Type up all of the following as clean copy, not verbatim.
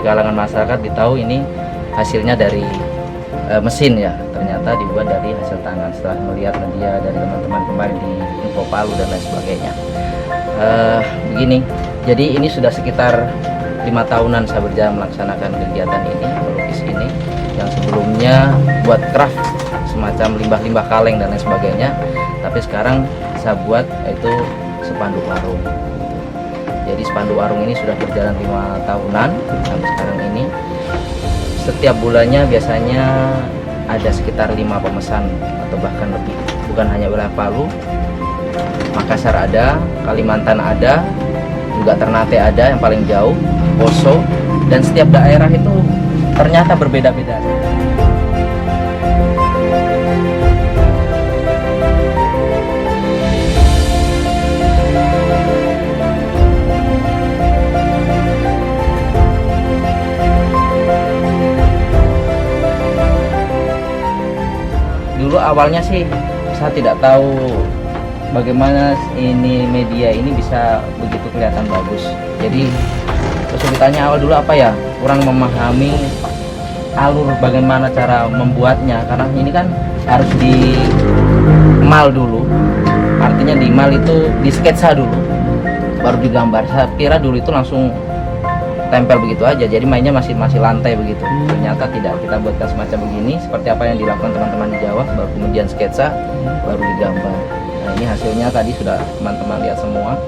di kalangan masyarakat ditahu ini hasilnya dari mesin ya, ternyata dibuat dari hasil tangan setelah melihat media dari teman-teman kemarin di Info Palu dan lain sebagainya. Begini, jadi ini sudah sekitar 5 tahunan saya berjalan melaksanakan kegiatan ini, melukis ini, yang sebelumnya buat craft semacam limbah-limbah kaleng dan lain sebagainya, tapi sekarang saya buat itu spanduk warung. Jadi spanduk warung ini sudah berjalan 5 tahunan sampai sekarang ini. Setiap bulannya biasanya ada sekitar 5 pemesan atau bahkan lebih, bukan hanya wilayah Palu, Makassar ada, Kalimantan ada, juga Ternate ada yang paling jauh, Poso, dan setiap daerah itu ternyata berbeda-beda. Dulu awalnya sih saya tidak tahu bagaimana ini media ini bisa begitu kelihatan bagus. Jadi kesulitannya awal dulu apa ya, kurang memahami alur bagaimana cara membuatnya, karena ini kan harus di-mal dulu, artinya di-mal itu di sketsa dulu baru digambar. Saya kira dulu itu langsung tempel begitu aja, jadi mainnya masih lantai begitu. Ternyata tidak, kita buatkan semacam begini seperti apa yang dilakukan teman-teman di Jawa, baru kemudian sketsa, baru digambar. Nah, ini hasilnya tadi sudah teman-teman lihat semua.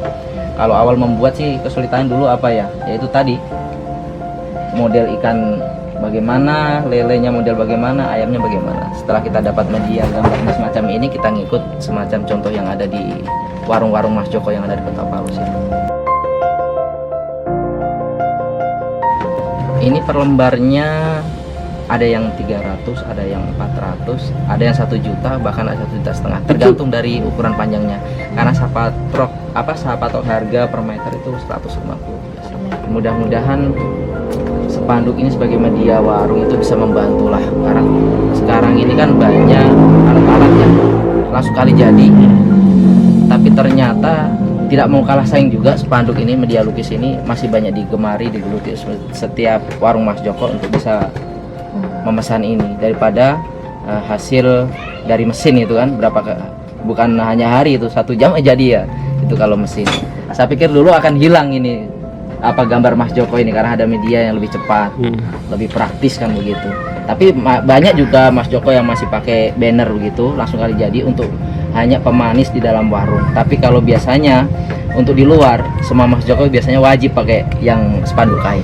Kalau awal membuat sih kesulitan dulu apa ya, yaitu tadi model ikan bagaimana, lelenya model bagaimana, ayamnya bagaimana. Setelah kita dapat media gambarnya semacam ini, kita ngikut semacam contoh yang ada di warung-warung Mas Joko yang ada di Kota Palu sini. Ini per lembarnya ada yang 300, ada yang 400, ada yang 1 juta, bahkan ada 1,5 juta, tergantung dari ukuran panjangnya. Karena saya patok harga per meter itu 150. Mudah-mudahan spanduk ini sebagai media warung itu bisa membantu lah, karena sekarang ini kan banyak alat-alat yang langsung kali jadi, tapi ternyata tidak mau kalah saing juga. Spanduk ini, media lukis ini masih banyak digemari, digeluti setiap warung Mas Joko untuk bisa memesan ini, daripada hasil dari mesin itu kan bukan hanya hari itu 1 jam jadi ya itu kalau mesin. Saya pikir dulu akan hilang ini gambar Mas Joko ini karena ada media yang lebih cepat, lebih praktis kan begitu. Tapi banyak juga Mas Joko yang masih pakai banner begitu langsung kali jadi untuk hanya pemanis di dalam warung. Tapi kalau biasanya untuk di luar semua Mas Joko biasanya wajib pakai yang spanduk kain.